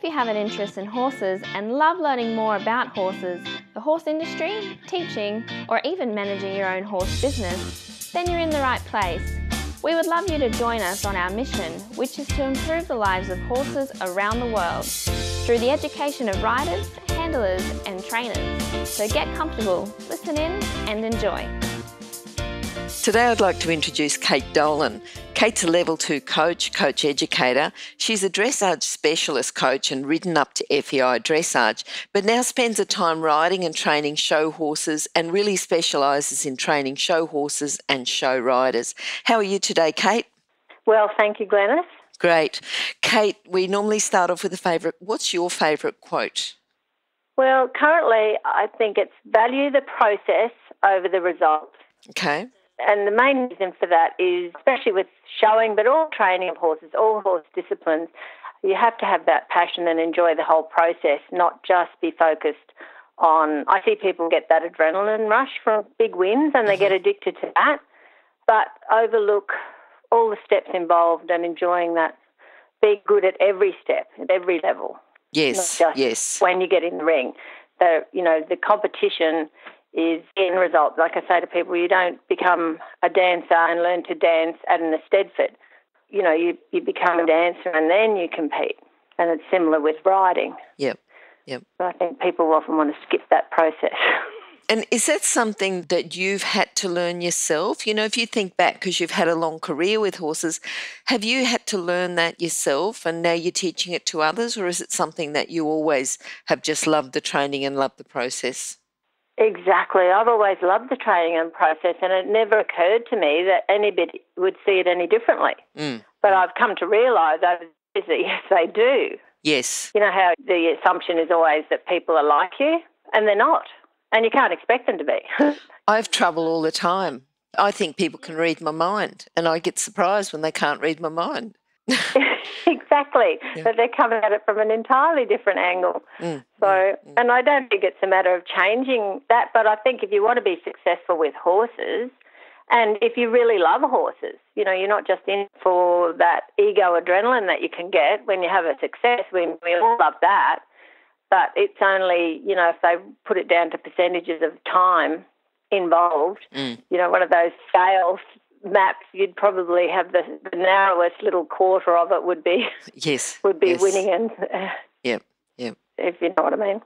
you have an interest in horses and love learning more about horses, the horse industry, teaching, or even managing your own horse business, then you're in the right place. We would love you to join us on our mission, which is to improve the lives of horses around the world through the education of riders, handlers, and trainers. So get comfortable, listen in, and enjoy. Today I'd like to introduce Kate Dolan. Kate's a Level 2 coach educator. She's a dressage specialist coach and ridden up to FEI dressage, but now spends her time riding and training show horses and really specialises in training show horses and show riders. How are you today, Kate? Well, thank you, Glenys. Great. Kate, we normally start off with a favourite. What's your favourite quote? Well, currently I think it's value the process over the result. Okay. And the main reason for that is, especially with showing, but all training of horses, all horse disciplines, you have to have that passion and enjoy the whole process, not just be focused on... I see people get that adrenaline rush from big wins and they get addicted to that, but overlook all the steps involved and enjoying that, be good at every step, at every level. Yes, not just yes. when you get in the ring. The competition is end result. Like I say to people, you don't become a dancer and learn to dance at an Eisteddfod. You become a dancer and then you compete. And it's similar with riding. Yep. But I think people often want to skip that process. And is that something that you've had to learn yourself? If you think back, because you've had a long career with horses, have you had to learn that yourself and now you're teaching it to others, or is it something that you always have just loved the training and loved the process? Exactly. I've always loved the training and process, and it never occurred to me that anybody would see it any differently. But I've come to realise over the years that, yes, they do. Yes. You know how the assumption is always that people are like you, and they're not. And you can't expect them to be. I have trouble all the time. I think people can read my mind, and I get surprised when they can't read my mind. Exactly. Yeah. But they're coming at it from an entirely different angle. And I don't think it's a matter of changing that, but I think if you want to be successful with horses, and if you really love horses, you're not just in for that ego adrenaline that you can get when you have a success. We all love that. But it's only, if they put it down to percentages of time involved, one of those scales maps, you'd probably have the narrowest little quarter of it would be winning. And Yep. If you know what I mean.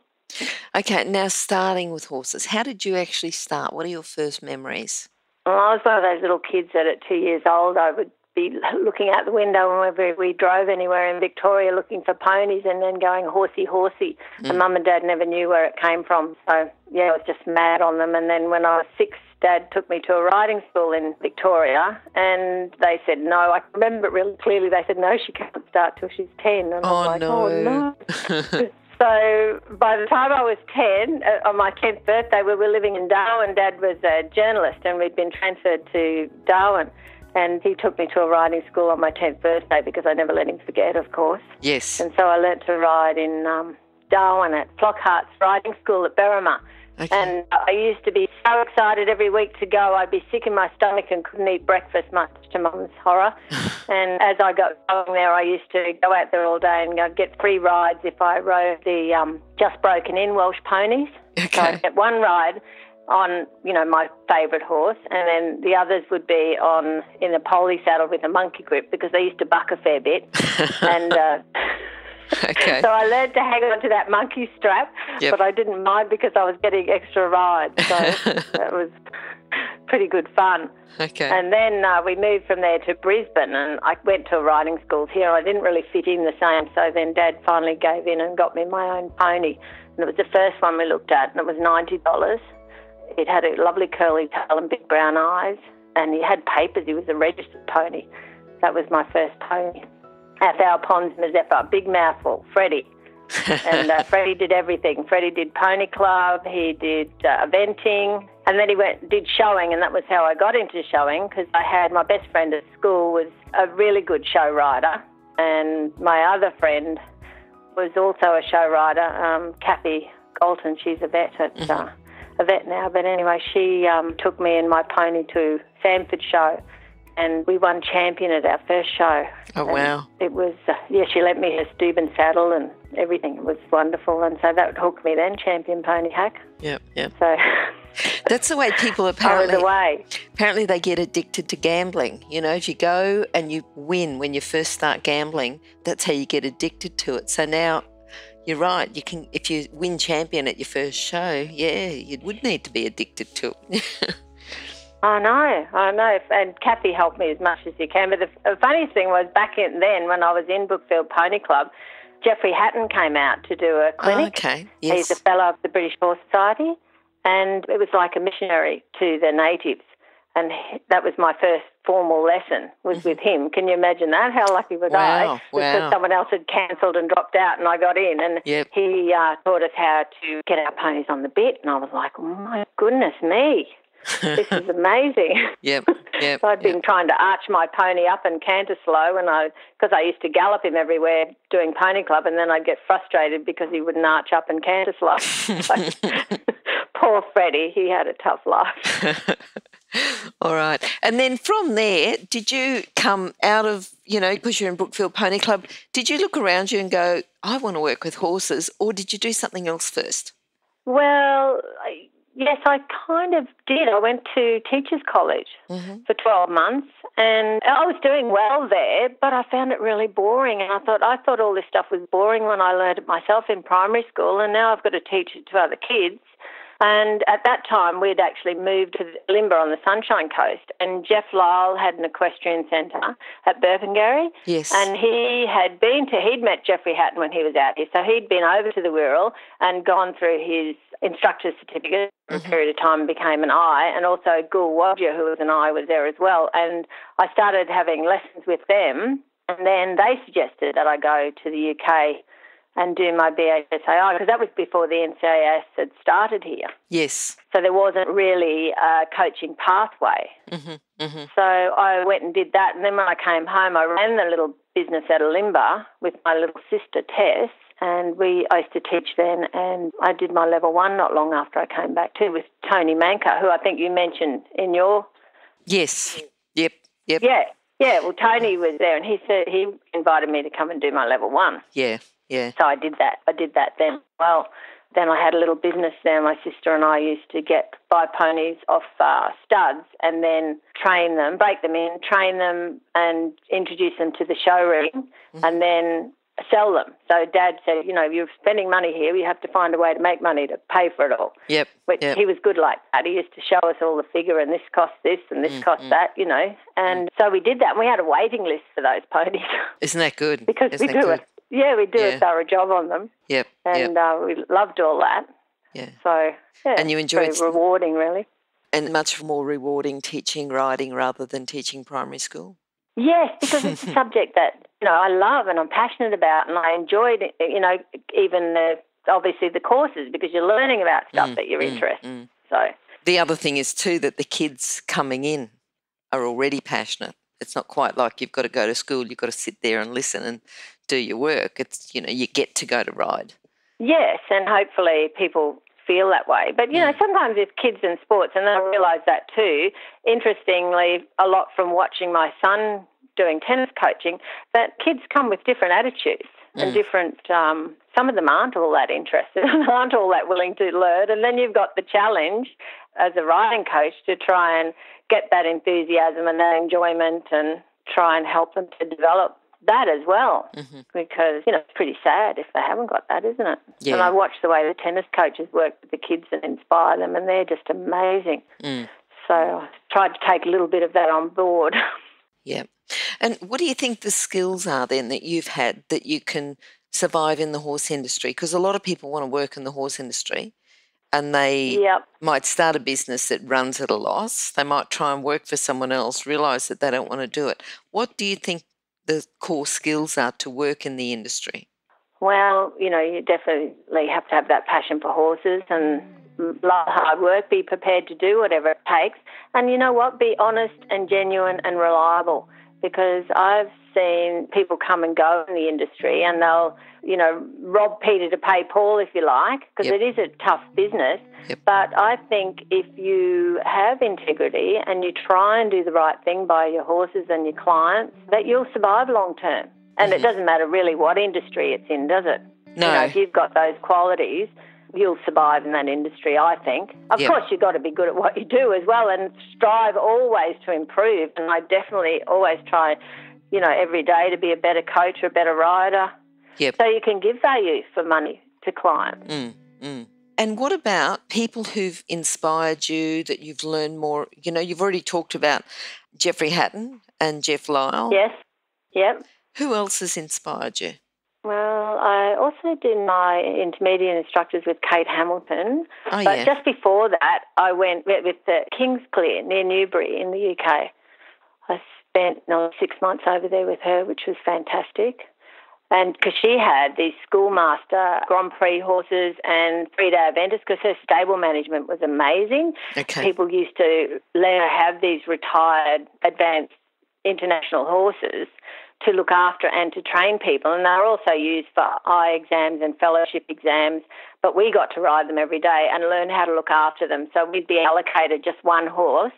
Okay, now starting with horses, how did you actually start? What are your first memories? Well, I was one of those little kids that at 2 years old I would be looking out the window whenever we drove anywhere in Victoria looking for ponies and then going horsey, horsey. And Mum and Dad never knew where it came from. So, yeah, I was just mad on them. And then when I was 6, Dad took me to a riding school in Victoria and they said no. I remember it really clearly. They said, no, she can't start till she's 10. And I was like, oh, no. So by the time I was 10, on my 10th birthday, we were living in Darwin. Dad was a journalist and we'd been transferred to Darwin. And he took me to a riding school on my 10th birthday because I never let him forget, of course. Yes. And so I learnt to ride in Darwin at Flockhart's riding school at Berrima. Okay. And I used to be so excited every week to go. I'd be sick in my stomach and couldn't eat breakfast, much to Mum's horror. And as I got going there, I used to go out there all day and I'd get free rides if I rode the just broken in Welsh ponies. Okay. So I'd get one ride on, my favourite horse, and then the others would be in a poley saddle with a monkey grip because they used to buck a fair bit. And okay. So I learned to hang on to that monkey strap, but I didn't mind because I was getting extra rides. So that was pretty good fun. Okay. And then we moved from there to Brisbane, and I went to riding schools here. I didn't really fit in the same, so then Dad finally gave in and got me my own pony. And it was the first one we looked at, and it was $90. It had a lovely curly tail and big brown eyes, and he had papers. He was a registered pony. That was my first pony. At our Pons Mazeppa, big mouthful, Freddie. And Freddie did everything. Freddie did pony club, he did eventing, and then he did showing, and that was how I got into showing because I had my best friend at school was a really good show rider, and my other friend was also a show rider, Kathy Galton. She's a vet a vet now, but anyway, she took me and my pony to Sanford Show, and we won champion at our first show. Oh, wow. It was, she lent me her Steuben saddle and everything. It was wonderful. And so that hooked me then, champion pony hack. Yep. So that's the way people I was away. Apparently they get addicted to gambling. You know, if you go and you win when you first start gambling, that's how you get addicted to it. So now you're right. You can, if you win champion at your first show, you would need to be addicted to it. I know. And Kathy helped me as much as she can. But the funniest thing was back then when I was in Brookfield Pony Club, Geoffrey Hatton came out to do a clinic. Oh, okay, yes. He's a fellow of the British Horse Society, and it was like a missionary to the natives. And that was my first formal lesson, was with him. Can you imagine that? How lucky was I? Because someone else had cancelled and dropped out and I got in. And he taught us how to get our ponies on the bit. And I was like, oh, my goodness me. This is amazing. So I'd been trying to arch my pony up and canter slow, because I used to gallop him everywhere doing pony club, and then I'd get frustrated because he wouldn't arch up and canter slow. Poor Freddie, he had a tough life. All right. And then from there, did you come out of, because you're in Brookfield Pony Club, did you look around you and go, I want to work with horses, or did you do something else first? Well, yes, I kind of did. I went to Teachers College for 12 months, and I was doing well there, but I found it really boring. And I thought all this stuff was boring when I learned it myself in primary school, and now I've got to teach it to other kids. And at that time, we'd actually moved to Limber on the Sunshine Coast, and Jeff Lyle had an equestrian centre at Burpengary. Yes. And he'd met Geoffrey Hatton when he was out here, so he'd been over to the Wirral and gone through his instructor's certificate for a period of time and became an I, and also Gul Wadja, who was an I, was there as well. And I started having lessons with them, and then they suggested that I go to the UK and do my BHSAI, because that was before the NCAS had started here. Yes. So there wasn't really a coaching pathway. So I went and did that, and then when I came home, I ran the little business at Limber with my little sister Tess, and I used to teach then, and I did my level 1 not long after I came back too with Tony Manker, who I think you mentioned in your... Yes. Yep. Yeah, well, Tony was there, and he said he invited me to come and do my level 1. Yeah. So I did that then. Well, then I had a little business there. My sister and I used to buy ponies off studs and then train them, break them in, train them and introduce them to the show ring and then sell them. So Dad said, you're spending money here. You have to find a way to make money to pay for it all. Yep. He was good like that. He used to show us all the figure, and this costs this and this costs that, And so we did that, and we had a waiting list for those ponies. Isn't that good? Because we do it. Yeah, we do a thorough job on them. Yep. And we loved all that. Yeah. So, and you enjoyed it's very rewarding, really. And much more rewarding teaching riding rather than teaching primary school? Yes, because it's a subject that, I love and I'm passionate about, and I enjoyed it, even obviously the courses, because you're learning about stuff that you're interested in. So the other thing is too that the kids coming in are already passionate. It's not quite like you've got to go to school, you've got to sit there and listen and do your work. It's, you get to go to ride. Yes, and hopefully people feel that way. But, sometimes it's kids in sports, and I realise that too. Interestingly, a lot from watching my son doing tennis coaching, that kids come with different attitudes and different, some of them aren't all that interested and aren't all that willing to learn. And then you've got the challenge as a riding coach to try and get that enthusiasm and that enjoyment and try and help them to develop that as well, because, it's pretty sad if they haven't got that, isn't it? Yeah. And I watch the way the tennis coaches work with the kids and inspire them, and they're just amazing. So I tried to take a little bit of that on board. Yeah. And what do you think the skills are then that you've had that you can survive in the horse industry? Because a lot of people want to work in the horse industry, and they might start a business that runs at a loss. They might try and work for someone else, realise that they don't want to do it. What do you think the core skills are to work in the industry? Well, you definitely have to have that passion for horses and love hard work, be prepared to do whatever it takes. And you know what? Be honest and genuine and reliable. because I've seen people come and go in the industry and they'll, rob Peter to pay Paul, if you like, because it is a tough business. But I think if you have integrity and you try and do the right thing by your horses and your clients, that you'll survive long term. And it doesn't matter really what industry it's in, does it? No. If you've got those qualities, you'll survive in that industry, I think. Of course, you've got to be good at what you do as well and strive always to improve. And I definitely always try, every day to be a better coach or a better rider. So you can give value for money to clients. And what about people who've inspired you, that you've learned more? You've already talked about Jeffrey Hatton and Jeff Lyle. Yes, yep. Who else has inspired you? Well, I also did my intermediate instructors with Kate Hamilton. But just before that, I went with the Kingsclear near Newbury in the UK. I spent 6 months over there with her, which was fantastic. And because she had these schoolmaster Grand Prix horses and 3-day eventers, because her stable management was amazing. People used to let her have these retired advanced international horses to look after and to train people. And they were also used for eye exams and fellowship exams, but we got to ride them every day and learn how to look after them. So we'd be allocated just one horse,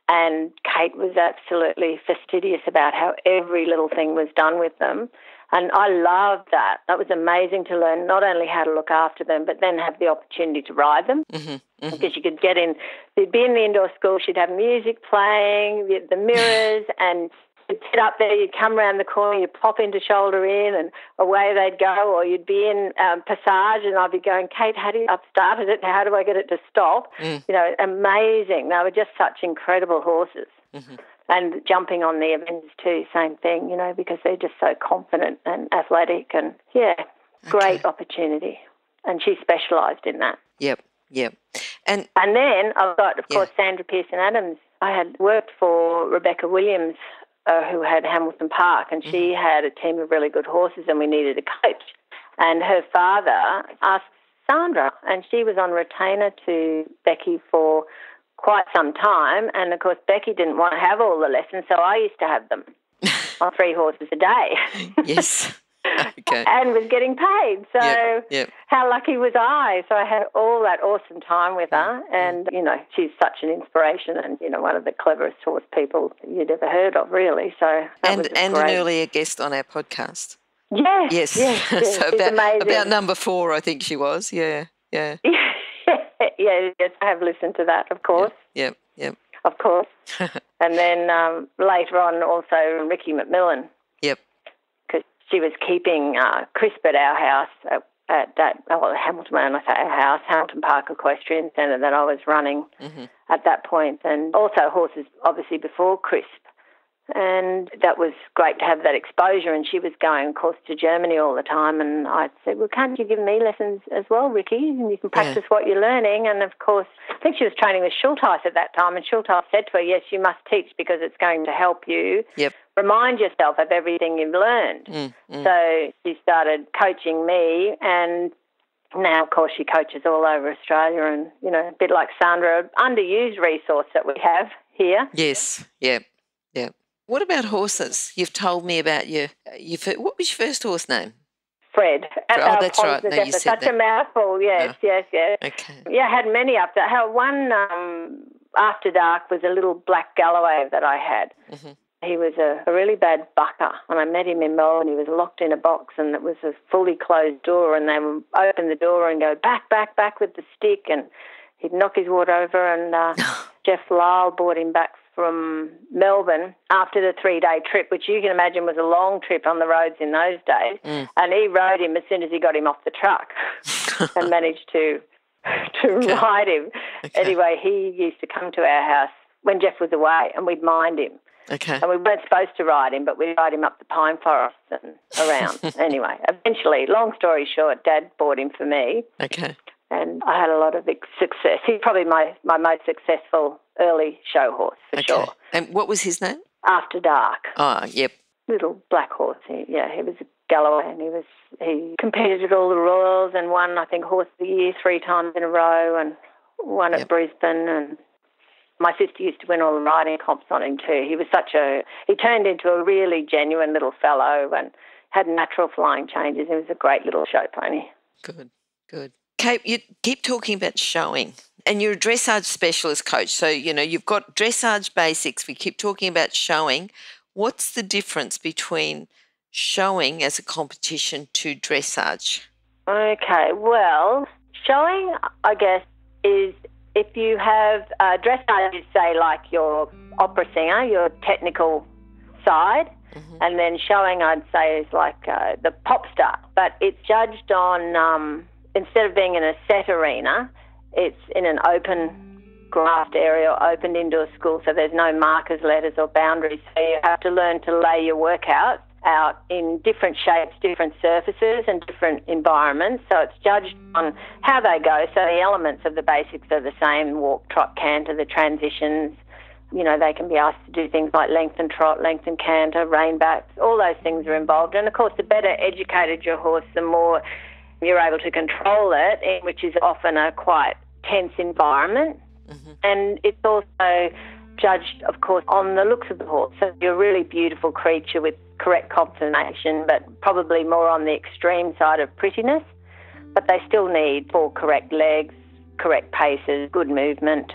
and Kate was absolutely fastidious about how every little thing was done with them. And I loved that. That was amazing to learn not only how to look after them, but then have the opportunity to ride them. Because you could get in, you'd be in the indoor school, she'd have music playing, the mirrors, and you'd sit up there, you'd come around the corner, you'd pop into shoulder in, and away they'd go. Or you'd be in Passage, and I'd be going, Kate, I've started it, how do I get it to stop? Amazing. They were just such incredible horses. And jumping on the events too, same thing, because they're just so confident and athletic, and great opportunity. And she specialised in that. Yep. And then I've got, of course, Sandra Pearson-Adams. I had worked for Rebecca Williams, who had Hamilton Park, and she had a team of really good horses, and we needed a coach. And her father asked Sandra, and she was on retainer to Becky for quite some time, and of course Becky didn't want to have all the lessons, so I used to have them on 3 horses a day. Yes. Okay. And was getting paid. So how lucky was I? So I had all that awesome time with her, and she's such an inspiration, and one of the cleverest horse people you'd ever heard of, really. So and an earlier guest on our podcast. Yes. So about number 4, I think she was. Yeah. Yes, I have listened to that, of course. Yep. Of course. And then later on also Ricky McMillan. Yep. Because she was keeping Crisp at our house at Hamilton, when I say our house, Hamilton Park Equestrian Centre that I was running at that point. And also horses, obviously, before Crisp. And that was great to have that exposure. And she was going, of course, to Germany all the time. And I said, well, can't you give me lessons as well, Ricky? And you can practice what you're learning. And, of course, I think she was training with Schulteis at that time. And Schulteis said to her, yes, you must teach because it's going to help you. Remind yourself of everything you've learned. So she started coaching me, and now, of course, she coaches all over Australia, and, a bit like Sandra, underused resource that we have here. Yes, Yep. What about horses? You've told me about what was your first horse name? Fred. That's right. No, you said such a mouthful, yes. Okay. Yeah, I had many up there. One after dark was a little black Galloway that I had. He was a really bad bucker. When I met him in Melbourne, he was locked in a box, and it was a fully closed door, and they would open the door and go back with the stick, and he'd knock his water over, and Jeff Lyle brought him back from Melbourne after the 3-day trip, which you can imagine was a long trip on the roads in those days. And he rode him as soon as he got him off the truck and managed to ride him. Anyway, he used to come to our house when Jeff was away, and we'd mind him. And we weren't supposed to ride him, but we'd ride him up the pine forest and around. Anyway, eventually, long story short, Dad bought him for me. And I had a lot of success. He's probably my most successful early show horse, for sure. And what was his name? After Dark. Oh, yep. Little black horse. He was a Galloway, and he competed at all the Royals and won, I think, Horse of the Year 3 times in a row, and won at Brisbane, and My sister used to win all the riding comps on him too. He turned into a really genuine little fellow and had natural flying changes. He was a great little show pony. Good, good. Kate, you keep talking about showing, and you're a dressage specialist coach. So, you've got dressage basics. We keep talking about showing. What's the difference between showing as a competition to dressage? Okay, well, showing, I guess, is if you have dressage is, say, like your opera singer, your technical side, and then showing, I'd say, is like the pop star. But it's judged on, instead of being in a set arena, it's in an open grassed area or open indoor school, so there's no markers, letters or boundaries. So you have to learn to lay your workout out in different shapes, different surfaces and different environments. So it's judged on how they go. So the elements of the basics are the same: walk, trot, canter, the transitions. They can be asked to do things like length and trot, length and canter, rein backs. All those things are involved. And, of course, the better educated your horse, the more you're able to control it, which is often a quite tense environment. And it's also judged, of course, on the looks of the horse. So you're a really beautiful creature with correct conformation, but probably more on the extreme side of prettiness. But they still need for correct legs, correct paces, good movement,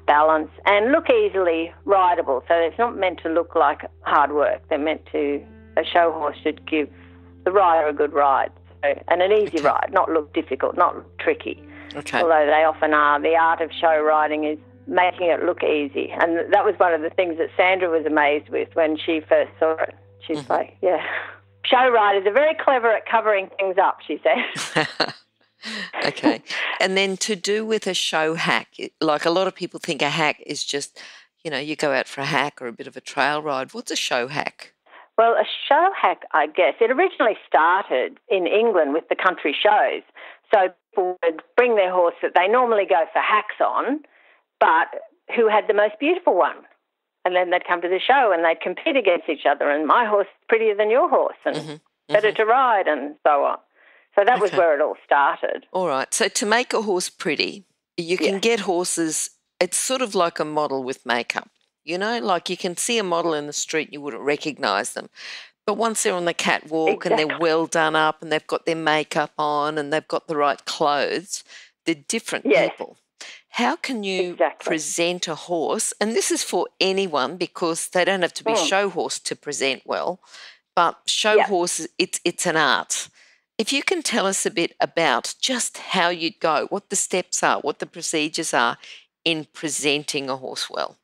balance, and look easily rideable. So it's not meant to look like hard work. They're meant to, a show horse should give the rider a good ride. So, and an easy ride, not look difficult, not look tricky. Okay. Although they often are. The art of show riding is making it look easy. And that was one of the things that Sandra was amazed with when she first saw it. She's like, yeah. Show riders are very clever at covering things up, she said. Okay. And then to do with a show hack, like a lot of people think a hack is just, you go out for a hack or a bit of a trail ride. What's a show hack? Well, a show hack, I guess, it originally started in England with the country shows. So people would bring their horse that they normally go for hacks on, but who had the most beautiful one. And then they'd come to the show and they'd compete against each other, and my horse is prettier than your horse and better to ride and so on. So that was where it all started. All right. So to make a horse pretty, you can get horses, it's sort of like a model with makeup. Like you can see a model in the street and you wouldn't recognise them. But once they're on the catwalk and they're well done up and they've got their makeup on and they've got the right clothes, they're different people. How can you present a horse? And this is for anyone, because they don't have to be show horse to present well, but show horses, it's an art. If you can tell us a bit about just how you'd go, what the steps are, what the procedures are in presenting a horse well.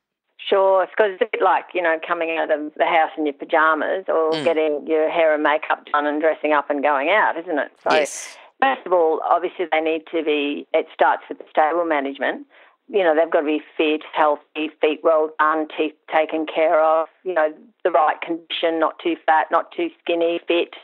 Sure, because it's a bit like, coming out of the house in your pyjamas or getting your hair and makeup done and dressing up and going out, isn't it? So first of all, obviously they need to be, it starts with the stable management. They've got to be fit, healthy, feet well done, teeth taken care of, the right condition, not too fat, not too skinny, fit,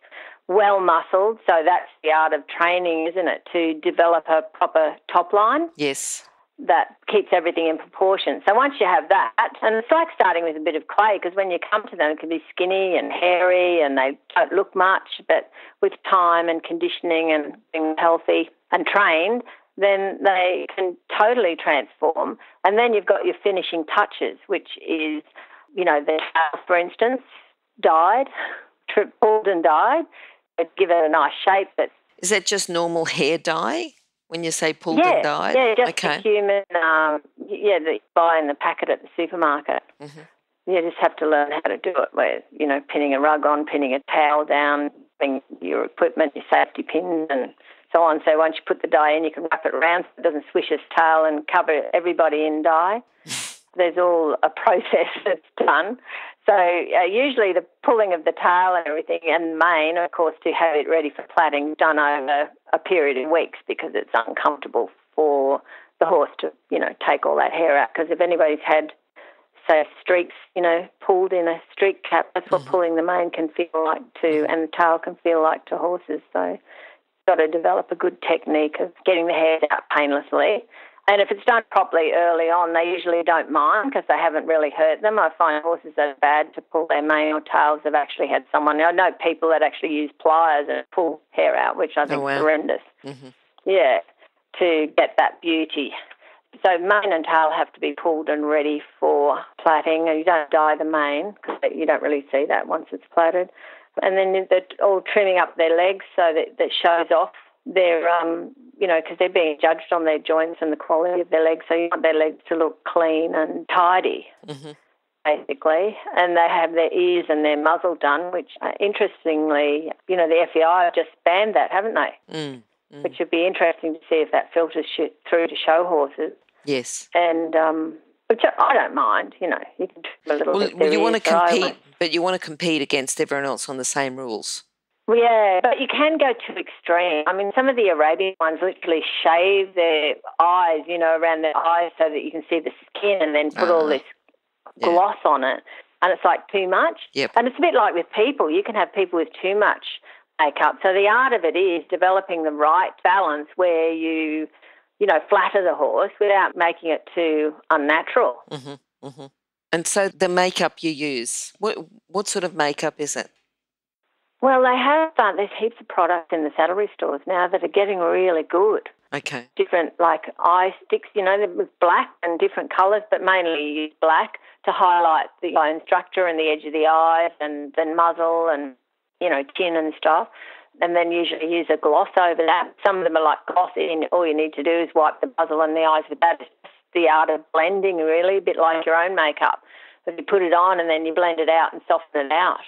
well muscled. So that's the art of training, isn't it, to develop a proper top line? Yes. That keeps everything in proportion. So once you have that, and it's like starting with a bit of clay, because when you come to them, it can be skinny and hairy and they don't look much, but with time and conditioning and being healthy and trained, then they can totally transform. And then you've got your finishing touches, which is, the tail, for instance, dyed, pulled and dyed, give it a nice shape. Is that just normal hair dye? When you say pulled and dyed? Yeah, just the human, that you buy in the packet at the supermarket. You just have to learn how to do it, where, pinning a rug on, pinning a towel down, putting your equipment, your safety pins and so on. So once you put the dye in, you can wrap it around so it doesn't swish its tail and cover everybody in dye. There's all a process that's done. So usually the pulling of the tail and everything and mane, of course, to have it ready for plaiting, done over a period of weeks, because it's uncomfortable for the horse to, take all that hair out. Because if anybody's had, say, streaks, pulled in a streak cap, that's what pulling the mane can feel like too, and the tail can feel like to horses. So you've got to develop a good technique of getting the hairs out painlessly. And if it's done properly early on, they usually don't mind because they haven't really hurt them. I find horses that are bad to pull their mane or tails have actually had someone. I know people that actually use pliers and pull hair out, which I think is horrendous. Yeah, to get that beauty. So mane and tail have to be pulled and ready for plaiting. You don't dye the mane because you don't really see that once it's plaited. And then they're all trimming up their legs so that shows off their, because they're being judged on their joints and the quality of their legs. So you want their legs to look clean and tidy, basically. And they have their ears and their muzzle done, which, interestingly, the FEI have just banned that, haven't they? Which would be interesting to see if that filters through to show horses. Yes. And which I don't mind, you can trim a little bit. Well, you want to compete, but you want to compete against everyone else on the same rules. Well, yeah, but you can go to extreme. I mean, some of the Arabian ones literally shave their eyes, around their eyes so that you can see the skin and then put all this gloss on it. And it's like too much. Yep. And it's a bit like with people. You can have people with too much makeup. So the art of it is developing the right balance where you flatter the horse without making it too unnatural. And so the makeup you use, what sort of makeup is it? Well, there's heaps of products in the saddlery stores now that are getting really good. Okay. Different, like eye sticks, with black and different colours, but mainly you use black to highlight the bone structure and the edge of the eyes and the muzzle and, chin and stuff. And then usually use a gloss over that. Some of them are like glossy, and all you need to do is wipe the muzzle and the eyes with that. It's just the art of blending, really, a bit like your own makeup. But you put it on and then you blend it out and soften it out.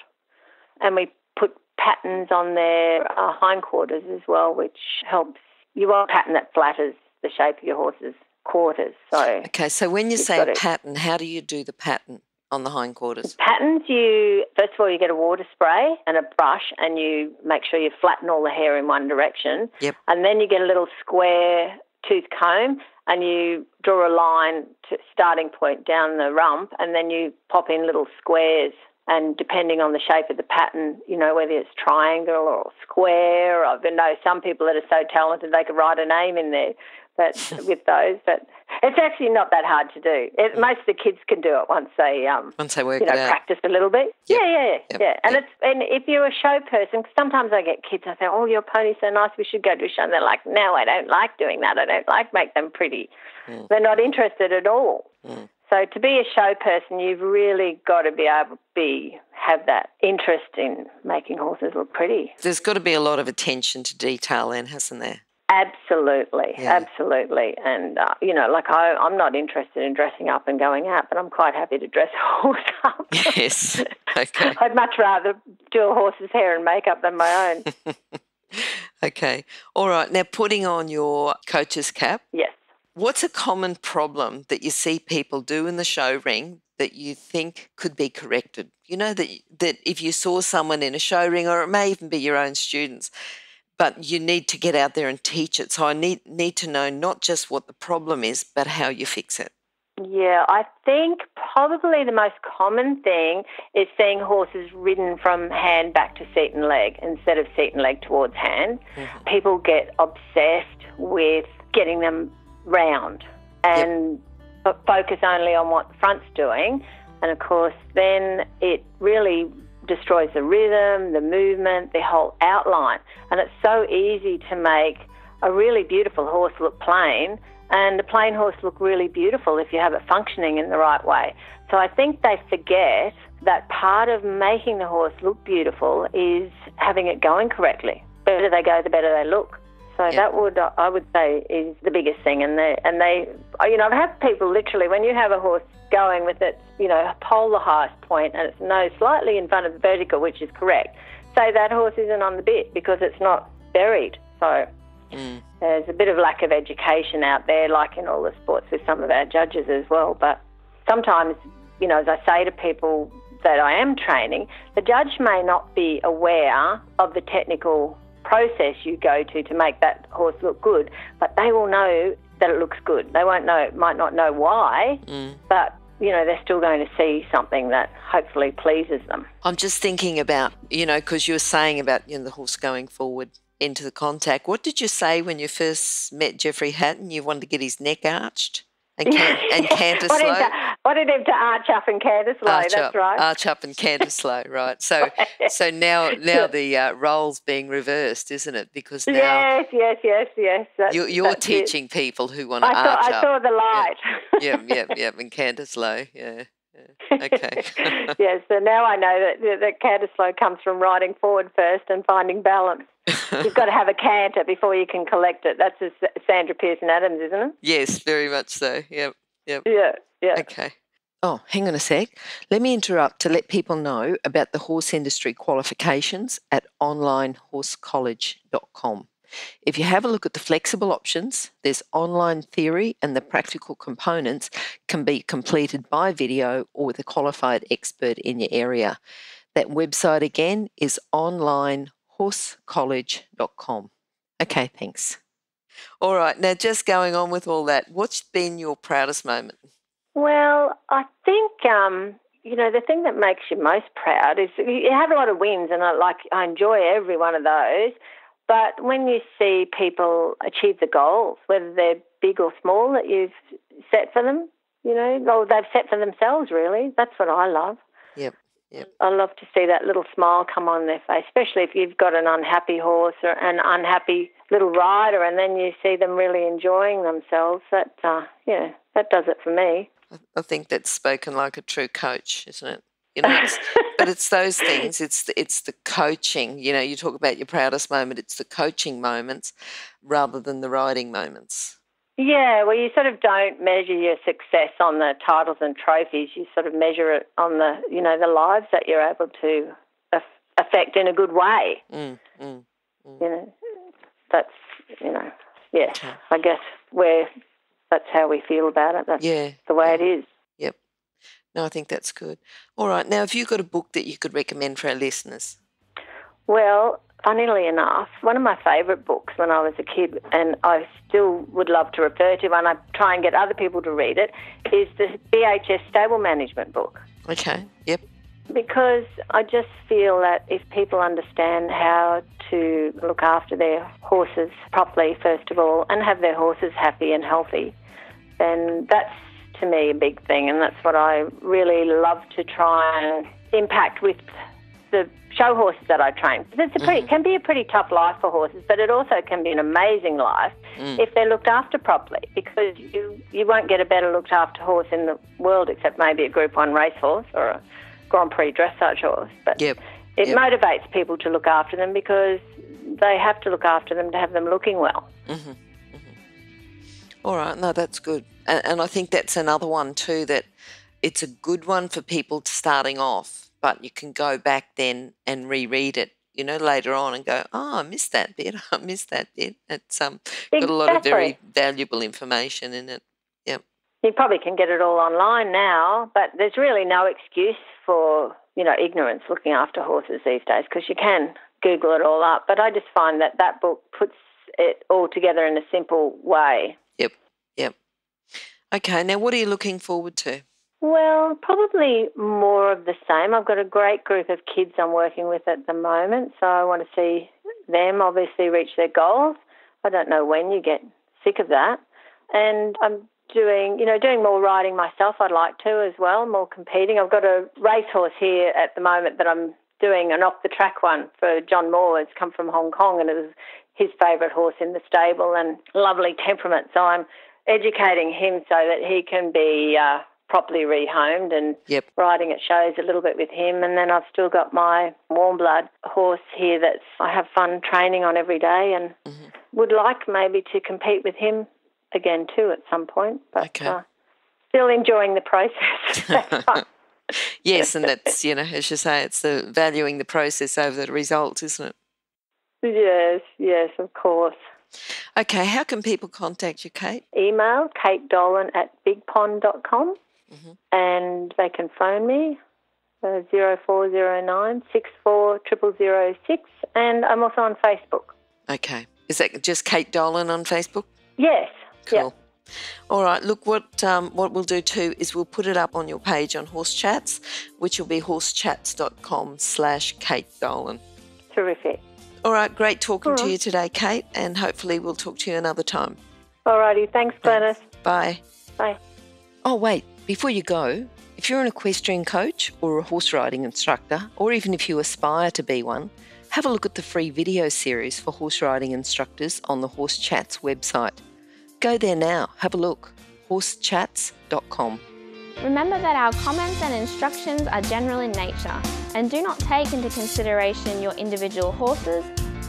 And we put patterns on their hindquarters as well, which helps. You want a pattern that flatters the shape of your horse's quarters. Okay, so when you say pattern, how do you do the pattern on the hindquarters? Patterns, first of all, you get a water spray and a brush and you make sure you flatten all the hair in one direction. Yep. And then you get a little square tooth comb and you draw a line to starting point down the rump and then you pop in little squares. And depending on the shape of the pattern, whether it's triangle or square, I know some people that are so talented they could write a name in there. But with those, but it's actually not that hard to do. Most of the kids can do it once they work it out. Practice a little bit. Yep. Yeah. And if you're a show person, cause sometimes I get kids. I say, "Oh, your pony's so nice. We should go to a show." And they're like, "No, I don't like doing that. I don't like make them pretty." They're not interested at all. So to be a show person, you've really got to be able to have that interest in making horses look pretty. There's got to be a lot of attention to detail then, hasn't there? Absolutely. And, I'm not interested in dressing up and going out, but I'm quite happy to dress a horse up. Yes, okay. I'd much rather do a horse's hair and makeup than my own. Okay. All right. Now, putting on your coach's cap. Yes. What's a common problem that you see people do in the show ring that you think could be corrected? That if you saw someone in a show ring, or it may even be your own students, but you need to get out there and teach it. So I need to know not just what the problem is, but how you fix it. Yeah, I think probably the most common thing is seeing horses ridden from hand back to seat and leg instead of seat and leg towards hand. People get obsessed with getting them round and focus only on what the front's doing. And, of course, then it really destroys the rhythm, the movement, the whole outline. And it's so easy to make a really beautiful horse look plain and a plain horse look really beautiful if you have it functioning in the right way. So I think they forget that part of making the horse look beautiful is having it going correctly. The better they go, the better they look. So that I would say, is the biggest thing. And they, I've had people literally, when you have a horse going with its, pole the highest point and its nose slightly in front of the vertical, which is correct, say that horse isn't on the bit because it's not buried. So there's a bit of lack of education out there, like in all the sports with some of our judges as well. But sometimes, as I say to people that I am training, the judge may not be aware of the technical process you go to make that horse look good, but they will know that it looks good. They might not know why, but they're still going to see something that hopefully pleases them. I'm just thinking about, because you were saying about the horse going forward into the contact. What did you say when you first met Jeffrey Hatton? You wanted to get his neck arched? and canter slow. Wanted him to arch up and canter slow, that's right. Arch up and canter slow, right. So now the role's being reversed, isn't it? Because now... Yes. You're teaching people who want to arch up. I saw the light. Yeah, and canter slow, yeah. Okay. Yes, so now I know that canter slow comes from riding forward first and finding balance. You've got to have a canter before you can collect it. That's Sandra Pearson Adams, isn't it? Yes, very much so. Yep. Yeah. Okay. Oh, hang on a sec. Let me interrupt to let people know about the horse industry qualifications at onlinehorsecollege.com. If you have a look at the flexible options, there's online theory and the practical components can be completed by video or with a qualified expert in your area. That website again is onlinehorsecollege.com. Okay, thanks. All right, now just going on with all that, what's been your proudest moment? Well, I think, the thing that makes you most proud is you have a lot of wins, and I enjoy every one of those. But when you see people achieve the goals, whether they're big or small that you've set for them, or they've set for themselves, really, that's what I love. Yep. I love to see that little smile come on their face, especially if you've got an unhappy horse or an unhappy little rider, and then you see them really enjoying themselves. That does it for me. I think that's spoken like a true coach, isn't it? But it's those things. It's the coaching. You talk about your proudest moment. It's the coaching moments rather than the riding moments. Yeah, well, you sort of don't measure your success on the titles and trophies. You sort of measure it on the the lives that you're able to affect in a good way. That's Okay. I guess that's how we feel about it. That's the way it is. Yep. No, I think that's good. All right. Now, have you got a book that you could recommend for our listeners? Well, funnily enough, one of my favourite books when I was a kid, and I still would love to refer to, and I try and get other people to read it, is the BHS Stable Management book. Okay. Yep. Because I just feel that if people understand how to look after their horses properly, first of all, and have their horses happy and healthy, then that's, to me, a big thing, and that's what I really love to try and impact with the show horses that I train. It can be a pretty tough life for horses, but it also can be an amazing life if they're looked after properly, because you won't get a better looked after horse in the world except maybe a Group 1 racehorse or a Grand Prix dressage horse. But it motivates people to look after them because they have to look after them to have them looking well. All right, no, that's good. And I think that's another one too, that it's a good one for people starting off, but you can go back then and reread it, later on and go, I missed that bit, It's got a lot of very valuable information in it. Yep. You probably can get it all online now, but there's really no excuse for, ignorance looking after horses these days, because you can Google it all up. But I just find that book puts it all together in a simple way. Yep. Okay, now what are you looking forward to? Well, probably more of the same. I've got a great group of kids I'm working with at the moment, so I want to see them obviously reach their goals. I don't know when you get sick of that. And I'm doing more riding myself. I'd like to as well, more competing. I've got a racehorse here at the moment that I'm doing an off-the-track one for John Moore. It's come from Hong Kong, and it was his favourite horse in the stable and lovely temperament. So I'm educating him so that he can be properly rehomed and riding at shows a little bit with him. And then I've still got my warm blood horse here that I have fun training on every day, and would like maybe to compete with him again too at some point. But still enjoying the process. Yes, and that's, as you say, it's the valuing the process over the results, isn't it? Yes, of course. Okay, how can people contact you, Kate? Email katedolan@bigpond.com and they can phone me 0409 64 006, and I'm also on Facebook. Okay. Is that just Kate Dolan on Facebook? Yes. Cool. Yep. All right. Look, what we'll do too is we'll put it up on your page on Horse Chats, which will be horsechats.com/Kate Dolan. Terrific. All right. Great talking to you today, Kate, and hopefully we'll talk to you another time. All righty. Thanks, Glenys. Bye. Bye. Oh, wait, before you go, if you're an equestrian coach or a horse riding instructor, or even if you aspire to be one, have a look at the free video series for horse riding instructors on the Horse Chats website. Go there now, have a look, horsechats.com. Remember that our comments and instructions are general in nature and do not take into consideration your individual horses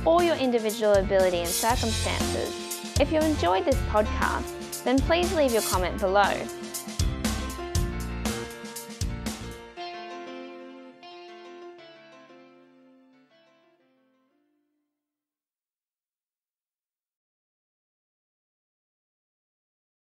or your individual ability and circumstances. If you enjoyed this podcast, then please leave your comment below.